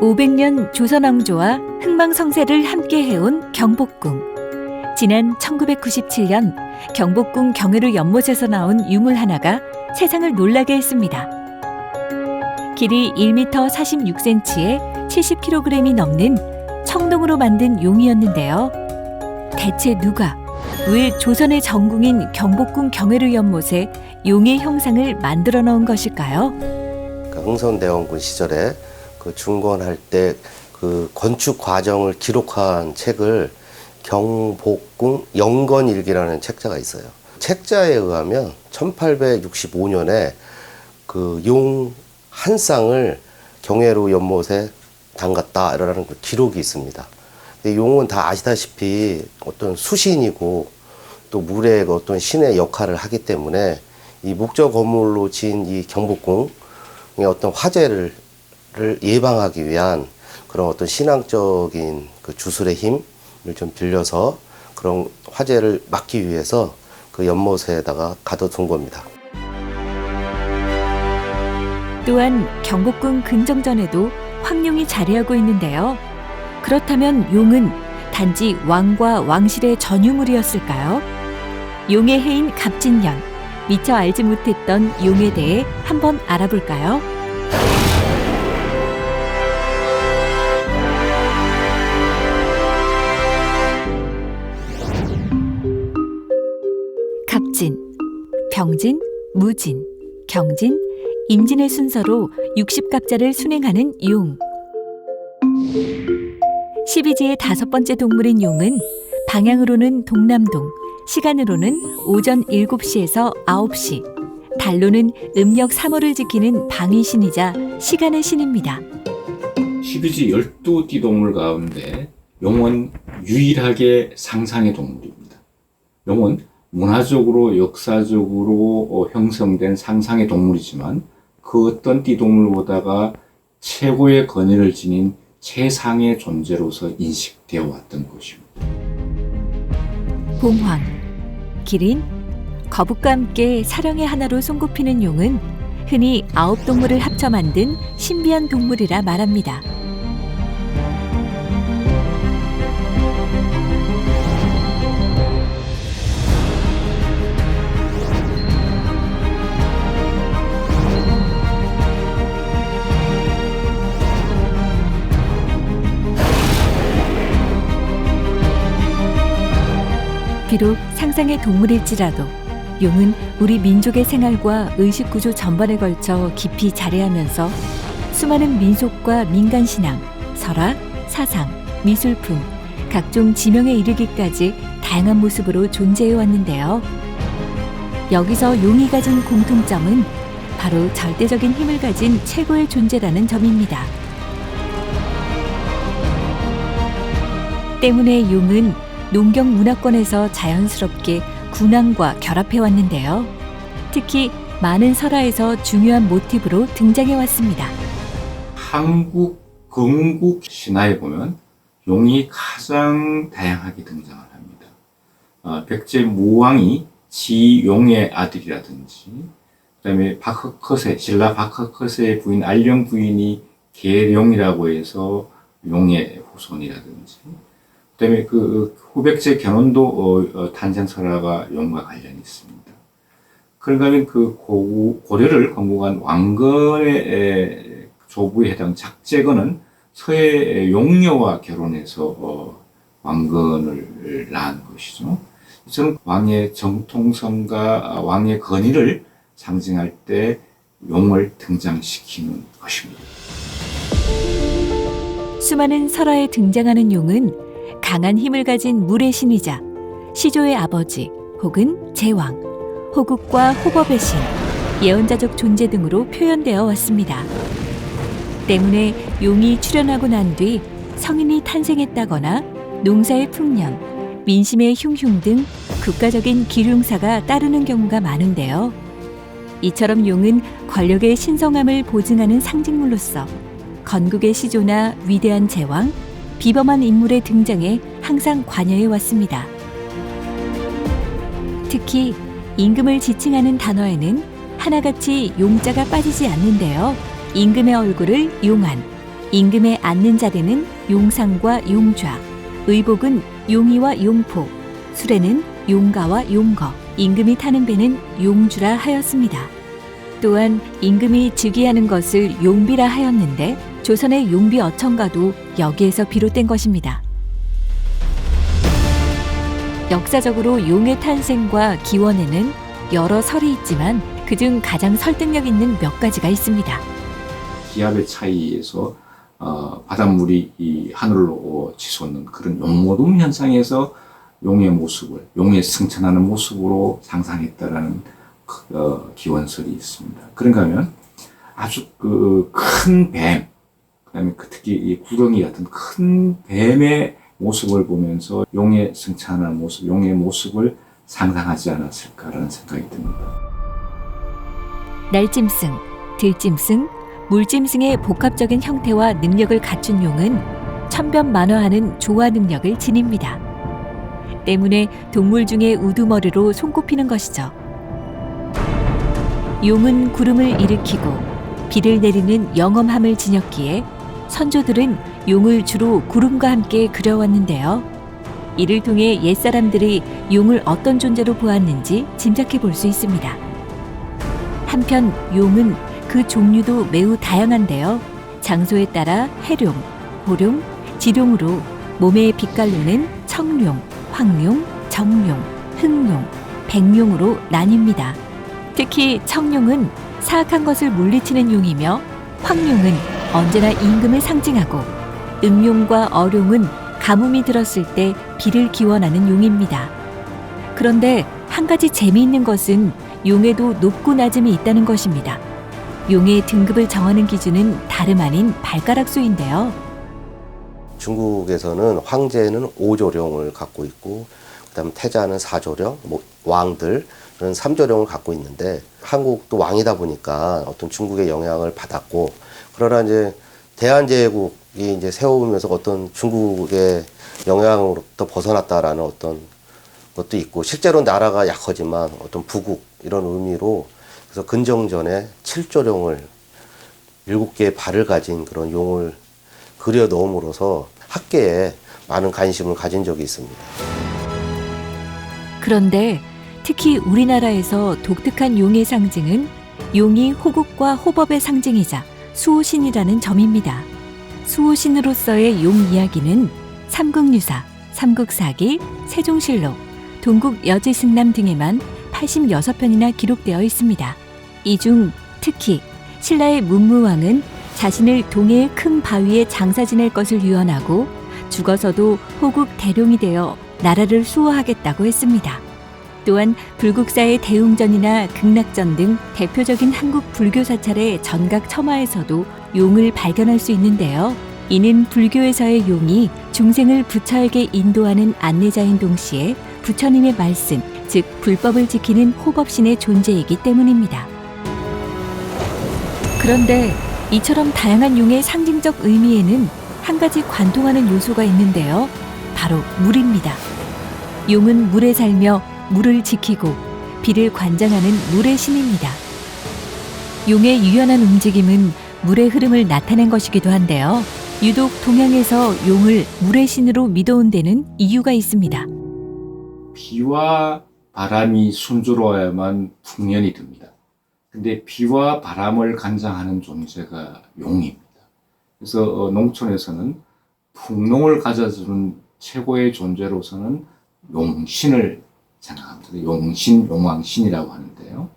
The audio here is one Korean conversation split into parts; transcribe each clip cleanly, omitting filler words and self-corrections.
500년 조선왕조와 흥망성쇠를 함께 해온 경복궁. 지난 1997년 경복궁 경회로 연못에서 나온 유물 하나가 세상을 놀라게 했습니다. 길이 1m 46cm에 70kg이 넘는 청동으로 만든 용이었는데요. 대체 누가, 왜 조선의 전궁인 경복궁 경회로 연못에 용의 형상을 만들어 놓은 것일까요? 흥선대원군 시절에 중건할 때 그 건축 과정을 기록한 책을 경복궁 영건일기라는 책자가 있어요. 책자에 의하면 1865년에 그 용 한 쌍을 경회로 연못에 담갔다라는 기록이 있습니다. 근데 용은 다 아시다시피 어떤 수신이고 또 물의 어떤 신의 역할을 하기 때문에 이 목조 건물로 지은 이 경복궁의 어떤 화재를 예방하기 위한 그런 어떤 신앙적인 그 주술의 힘을 좀 빌려서 그런 화재를 막기 위해서 그 연못에다가 가둬둔 겁니다. 또한 경복궁 근정전에도 황룡이 자리하고 있는데요. 그렇다면 용은 단지 왕과 왕실의 전유물이었을까요? 용의 해인 갑진년, 미처 알지 못했던 용에 대해 한번 알아볼까요? 갑진, 병진, 무진, 경진, 임진의 순서로 60갑자를 순행하는 용. 12지의 5번째 동물인 용은 방향으로는 동남동, 시간으로는 오전 7시에서 9시, 달로는 음력 3월을 지키는 방위신이자 시간의 신입니다. 12지 12띠 동물 가운데 용은 유일하게 상상의 동물입니다. 용은 문화적으로 역사적으로 형성된 상상의 동물이지만 그 어떤 띠동물보다가 최고의 권위를 지닌 최상의 존재로서 인식되어 왔던 것입니다. 봉황, 기린, 거북과 함께 사령의 하나로 손꼽히는 용은 흔히 9동물을 합쳐 만든 신비한 동물이라 말합니다. 비록 상상의 동물일지라도 용은 우리 민족의 생활과 의식구조 전반에 걸쳐 깊이 자리하면서 수많은 민속과 민간신앙, 설화, 사상, 미술품, 각종 지명에 이르기까지 다양한 모습으로 존재해 왔는데요. 여기서 용이 가진 공통점은 바로 절대적인 힘을 가진 최고의 존재라는 점입니다. 때문에 용은 농경 문화권에서 자연스럽게 군왕과 결합해 왔는데요. 특히 많은 설화에서 중요한 모티브로 등장해 왔습니다. 한국 건국 신화에 보면 용이 가장 다양하게 등장을 합니다. 백제 무왕이 지용의 아들이라든지, 그다음에 박허컷의 신라 박허컷의 부인 알령 부인이 계룡이라고 해서 용의 후손이라든지, 그다음에 그 후백제 견훤도 탄생 설화가 용과 관련이 있습니다. 그런가 하면 그 고려를 건국한 왕건의 조부에 해당 작제건은 서해 용녀와 결혼해서 왕건을 낳은 것이죠. 이처럼 왕의 정통성과 왕의 권위를 상징할 때 용을 등장시키는 것입니다. 수많은 설화에 등장하는 용은 강한 힘을 가진 물의 신이자 시조의 아버지 혹은 제왕, 호국과 호법의 신, 예언자적 존재 등으로 표현되어 왔습니다. 때문에 용이 출현하고 난 뒤 성인이 탄생했다거나 농사의 풍년, 민심의 흉흉 등 국가적인 기륭사가 따르는 경우가 많은데요. 이처럼 용은 권력의 신성함을 보증하는 상징물로서 건국의 시조나 위대한 제왕, 비범한 인물의 등장에 항상 관여해 왔습니다. 특히 임금을 지칭하는 단어에는 하나같이 용자가 빠지지 않는데요. 임금의 얼굴을 용한, 임금에 앉는 자리는 용상과 용좌, 의복은 용이와 용포, 수레는 용가와 용거, 임금이 타는 배는 용주라 하였습니다. 또한 임금이 즉위하는 것을 용비라 하였는데 조선의 용비 어천가도 여기에서 비롯된 것입니다. 역사적으로 용의 탄생과 기원에는 여러 설이 있지만 그중 가장 설득력 있는 몇 가지가 있습니다. 기압의 차이에서 바닷물이 이 하늘로 치솟는 그런 용모둠 현상에서 용의 모습을, 용의 승천하는 모습으로 상상했다라는 기원설이 있습니다. 그런가 하면 아주 큰 뱀, 그다음에 특히 이 구렁이 같은 큰 뱀의 모습을 보면서 용의 승천하는 모습, 용의 모습을 상상하지 않았을까라는 생각이 듭니다. 날짐승, 들짐승, 물짐승의 복합적인 형태와 능력을 갖춘 용은 천변만화하는 조화 능력을 지닙니다. 때문에 동물 중에 우두머리로 손꼽히는 것이죠. 용은 구름을 일으키고 비를 내리는 영험함을 지녔기에 선조들은 용을 주로 구름과 함께 그려왔는데요. 이를 통해 옛사람들이 용을 어떤 존재로 보았는지 짐작해 볼 수 있습니다. 한편 용은 그 종류도 매우 다양한데요. 장소에 따라 해룡, 호룡, 지룡으로 몸의 빛깔로는 청룡, 황룡, 정룡, 흑룡, 백룡으로 나뉩니다. 특히 청룡은 사악한 것을 물리치는 용이며 황룡은 언제나 임금을 상징하고 음룡과 어룡은 가뭄이 들었을 때 비를 기원하는 용입니다. 그런데 한 가지 재미있는 것은 용에도 높고 낮음이 있다는 것입니다. 용의 등급을 정하는 기준은 다름 아닌 발가락 수인데요. 중국에서는 황제는 5조령을 갖고 있고 그다음 태자는 4조령, 왕들 그런 3조령을 갖고 있는데 한국도 왕이다 보니까 어떤 중국의 영향을 받았고 그러나 이제 대한제국이 이제 세우면서 어떤 중국의 영향으로부터 벗어났다라는 어떤 것도 있고 실제로 나라가 약하지만 어떤 부국 이런 의미로 그래서 근정전에 7조령을 7개의 발을 가진 그런 용을 그려 넣음으로써 학계에 많은 관심을 가진 적이 있습니다. 그런데 특히 우리나라에서 독특한 용의 상징은 용이 호국과 호법의 상징이자 수호신이라는 점입니다. 수호신으로서의 용 이야기는 삼국유사, 삼국사기, 세종실록, 동국여지승남 등에만 86편이나 기록되어 있습니다. 이 중 특히 신라의 문무왕은 자신을 동해의 큰 바위에 장사 지낼 것을 유언하고 죽어서도 호국 대룡이 되어 나라를 수호하겠다고 했습니다. 또한 불국사의 대웅전이나 극락전 등 대표적인 한국 불교 사찰의 전각 첨화에서도 용을 발견할 수 있는데요. 이는 불교에서의 용이 중생을 부처에게 인도하는 안내자인 동시에 부처님의 말씀, 즉 불법을 지키는 호법신의 존재이기 때문입니다. 그런데 이처럼 다양한 용의 상징적 의미에는 한 가지 관통하는 요소가 있는데요. 바로 물입니다. 용은 물에 살며 물을 지키고 비를 관장하는 물의 신입니다. 용의 유연한 움직임은 물의 흐름을 나타낸 것이기도 한데요. 유독 동양에서 용을 물의 신으로 믿어온 데는 이유가 있습니다. 비와 바람이 순조로워야만 풍년이 듭니다. 근데 비와 바람을 관장하는 존재가 용입니다. 그래서 농촌에서는 풍농을 가져주는 최고의 존재로서는 용신을 생각합니다. 용신, 용왕신이라고 하는데요.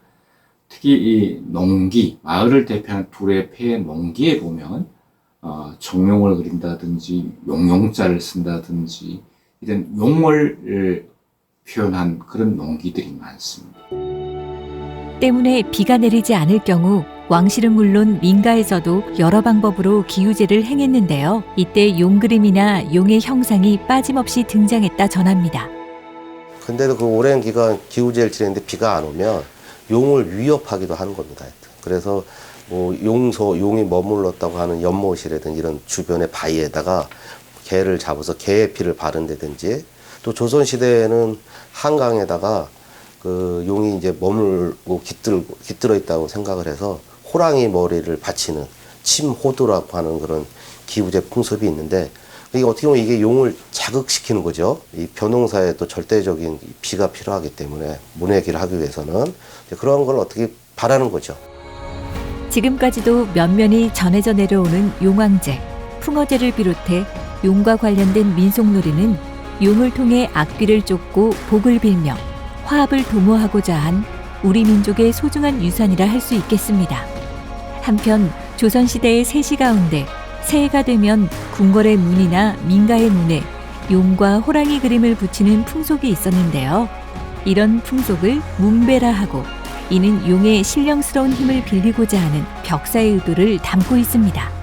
특히 이 농기, 마을을 대표하는 둘의 폐의 농기에 보면 청룡을 그린다든지 용용자를 쓴다든지 이런 용을 표현한 그런 농기들이 많습니다. 때문에 비가 내리지 않을 경우 왕실은 물론 민가에서도 여러 방법으로 기우제를 행했는데요. 이때 용 그림이나 용의 형상이 빠짐없이 등장했다 전합니다. 근데도 그 오랜 기간 기우제를 지냈는데 비가 안 오면 용을 위협하기도 하는 겁니다. 그래서 뭐 용이 머물렀다고 하는 연못이라든지 이런 주변의 바위에다가 개를 잡아서 개의 피를 바른다든지 또 조선시대에는 한강에다가 그 용이 이제 머물고 깃들어 있다고 생각을 해서 호랑이 머리를 받치는 침호두라고 하는 그런 기우제 풍습이 있는데 이게 어떻게 보면 이게 용을 자극시키는 거죠. 이 벼농사에 또 절대적인 비가 필요하기 때문에 모내기를 하기 위해서는 그런 걸 어떻게 바라는 거죠. 지금까지도 면면이 전해져 내려오는 용왕제, 풍어제를 비롯해 용과 관련된 민속놀이는 용을 통해 악귀를 쫓고 복을 빌며 화합을 도모하고자 한 우리 민족의 소중한 유산이라 할 수 있겠습니다. 한편 조선시대의 세시 가운데 새해가 되면 궁궐의 문이나 민가의 문에 용과 호랑이 그림을 붙이는 풍속이 있었는데요. 이런 풍속을 문배라 하고 이는 용의 신령스러운 힘을 빌리고자 하는 벽사의 의도를 담고 있습니다.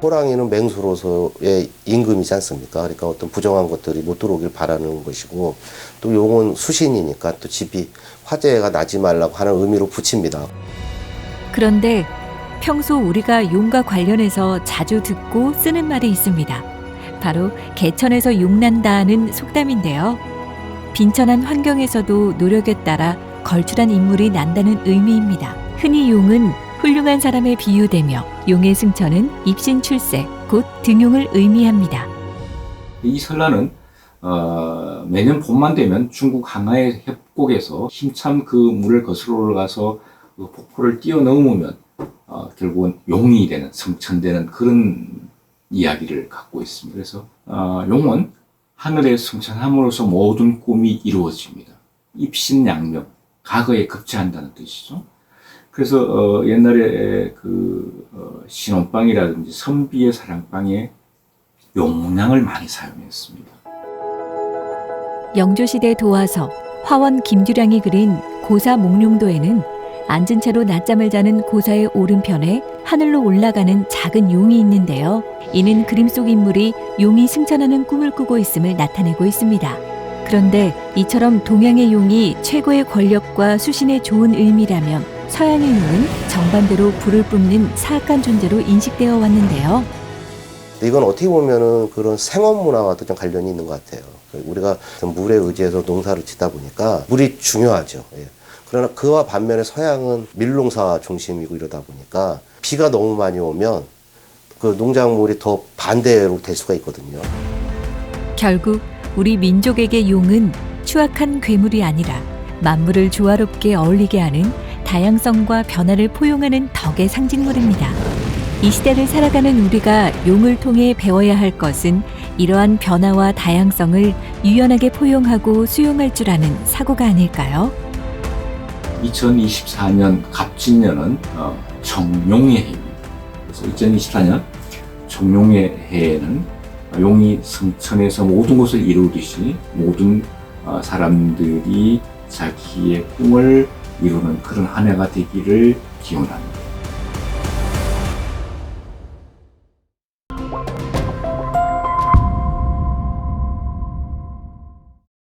호랑이는 맹수로서의 임금이지 않습니까? 그러니까 어떤 부정한 것들이 못 들어오길 바라는 것이고 또 용은 수신이니까 또 집이 화재가 나지 말라고 하는 의미로 붙입니다. 그런데 평소 우리가 용과 관련해서 자주 듣고 쓰는 말이 있습니다. 바로 개천에서 용난다는 속담인데요. 빈천한 환경에서도 노력에 따라 걸출한 인물이 난다는 의미입니다. 흔히 용은 훌륭한 사람에 비유되며 용의 승천은 입신출세, 곧 등용을 의미합니다. 이 설날은 매년 봄만 되면 중국 항하의 협곡에서 힘참 그 물을 거슬러 올라가서 그 폭포를 뛰어넘으면 결국은 용이 되는, 승천되는 그런 이야기를 갖고 있습니다. 그래서 용은 하늘에 승천함으로써 모든 꿈이 이루어집니다. 입신양명, 과거에 급제한다는 뜻이죠. 그래서 옛날에 신혼방이라든지 선비의 사랑방에 용량을 많이 사용했습니다. 영조시대 도화서 화원 김규량이 그린 고사 목룡도에는 앉은 채로 낮잠을 자는 고사의 오른편에 하늘로 올라가는 작은 용이 있는데요. 이는 그림 속 인물이 용이 승천하는 꿈을 꾸고 있음을 나타내고 있습니다. 그런데 이처럼 동양의 용이 최고의 권력과 수신의 좋은 의미라면 서양의 용은 정반대로 불을 뿜는 사악한 존재로 인식되어 왔는데요. 이건 어떻게 보면은 그런 생업 문화와도 좀 관련이 있는 것 같아요. 우리가 물에 의지해서 농사를 짓다 보니까 물이 중요하죠. 예. 그러나 그와 반면에 서양은 밀농사 중심이고 이러다 보니까 비가 너무 많이 오면 그 농작물이 더 반대로 될 수가 있거든요. 결국 우리 민족에게 용은 추악한 괴물이 아니라 만물을 조화롭게 어울리게 하는 다양성과 변화를 포용하는 덕의 상징물입니다. 이 시대를 살아가는 우리가 용을 통해 배워야 할 것은 이러한 변화와 다양성을 유연하게 포용하고 수용할 줄 아는 사고가 아닐까요? 2024년 갑진년은 청룡의 해입니다. 그래서 2024년 청룡의 해에는 용이 승천해서 모든 것을 이루듯이 모든 사람들이 자기의 꿈을 이루는 그런 한 해가 되기를 기원합니다.